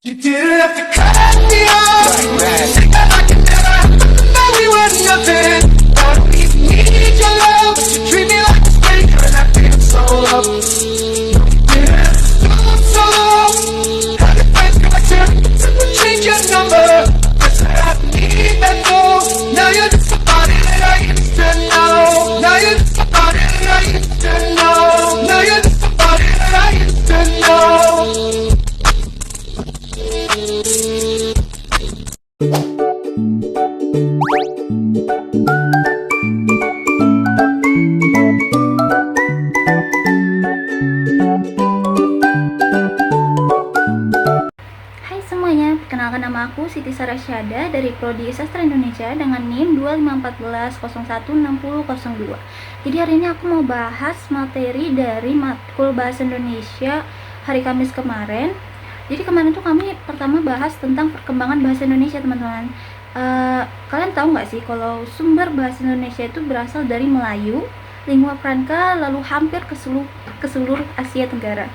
You didn't have to cut me off. Think that I could never know we were nothing. I don't even need your love, but you treat me like a stranger, and I feel so low. Yeah, so low. How did friends come back to change your number? Guess I need that though. Now you're just somebody that I used to know. Now you're just somebody that I used to know. Now you're just somebody that I used to know. Hai semuanya, perkenalkan nama aku Siti Sarasyada dari Prodi Sastra Indonesia dengan NIM 2514016002. Jadi hari ini aku mau bahas materi dari matkul Bahasa Indonesia hari Kamis kemarin. Jadi kemarin tuh kami pertama bahas tentang perkembangan bahasa Indonesia, teman-teman. Kalian tahu nggak sih kalau sumber bahasa Indonesia itu berasal dari Melayu, lingua franca, lalu hampir ke seluruh Asia Tenggara.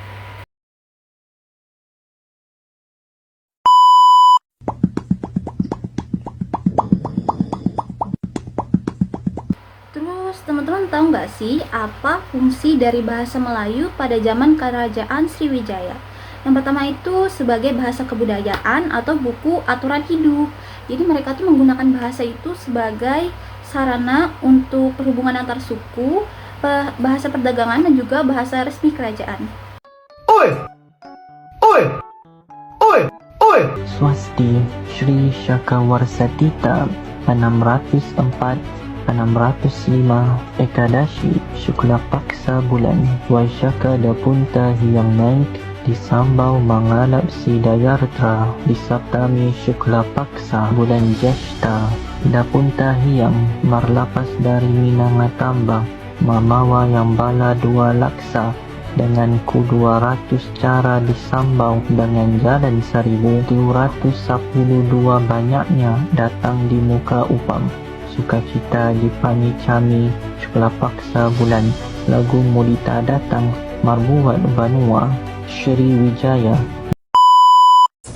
Terus teman-teman tahu nggak sih apa fungsi dari bahasa Melayu pada zaman Kerajaan Sriwijaya? Yang pertama itu sebagai bahasa kebudayaan atau buku aturan hidup. Jadi mereka tuh menggunakan bahasa itu sebagai sarana untuk perhubungan antar suku, bahasa perdagangan, dan juga bahasa resmi kerajaan. Oi! Oi! Oi! Oi! Swasti Sri Shakawarsatita 604 605 Ekadashi Shukla Paksa bulan Vaishaka Dapunta yang naik di Sambau Mangalap Sidayartra di Saptami Shukla Paksa bulan Jeshta Dapunta Hiyang marlapas dari Minangatambang mamawa yang bala 2 laksa dengan ku 200 cara disambau dengan jalan 1712 banyaknya datang di muka upam sukacita di Panicami Shukla Paksa bulan lagu Mudita datang marbuat Banua Sri Wijaya.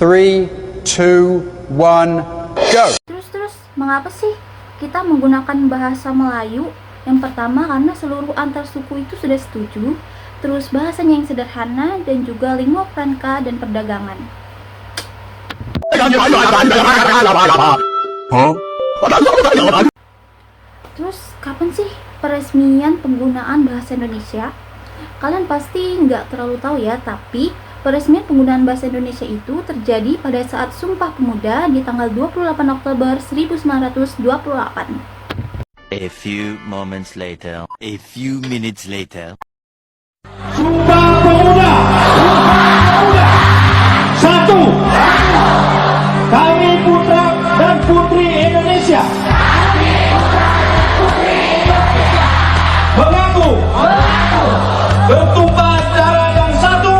3, 2, 1, go! Terus, mengapa sih kita menggunakan bahasa Melayu? Yang pertama karena seluruh antar suku itu sudah setuju, terus bahasanya yang sederhana, dan juga lingua franca dan perdagangan. Terus, kapan sih peresmian penggunaan bahasa Indonesia? Kalian pasti nggak terlalu tahu ya, tapi peresmian penggunaan bahasa Indonesia itu terjadi pada saat Sumpah Pemuda di tanggal 28 Oktober 1928. A few moments later, a few minutes later. Sumpah Pemuda! Satu, kami putra dan putri Indonesia mengaku bertumpah darah yang satu,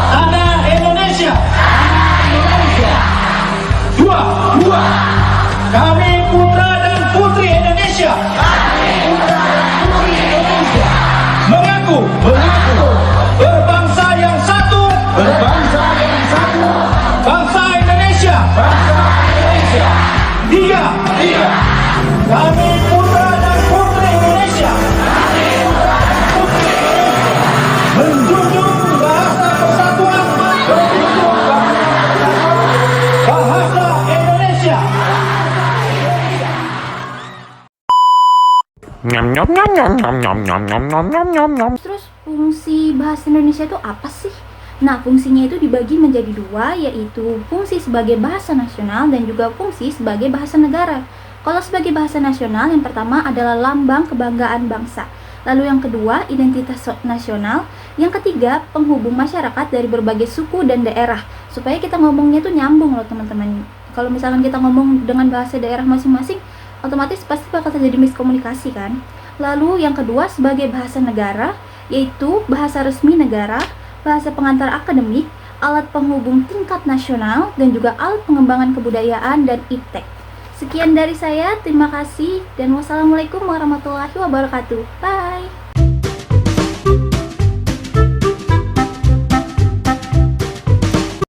tanah Indonesia. Dua, kami putra dan putri Indonesia mengaku berbangsa yang satu, bangsa Indonesia. Tiga, kami putra dan putri Indonesia menjunjung bahasa persatuan, bahasa Indonesia. Terus fungsi bahasa Indonesia itu apa sih? Nah, fungsinya itu dibagi menjadi 2, yaitu fungsi sebagai bahasa nasional dan juga fungsi sebagai bahasa negara. Kalau sebagai bahasa nasional, yang pertama adalah lambang kebanggaan bangsa. Lalu yang kedua, identitas nasional. Yang ketiga, penghubung masyarakat dari berbagai suku dan daerah. Supaya kita ngomongnya tuh nyambung loh teman-teman. Kalau misalkan kita ngomong dengan bahasa daerah masing-masing, otomatis pasti bakal terjadi miskomunikasi kan. Lalu yang kedua sebagai bahasa negara, yaitu bahasa resmi negara, bahasa pengantar akademik, alat penghubung tingkat nasional, dan juga alat pengembangan kebudayaan dan iptek. Sekian dari saya, terima kasih, dan wassalamualaikum warahmatullahi wabarakatuh. Bye!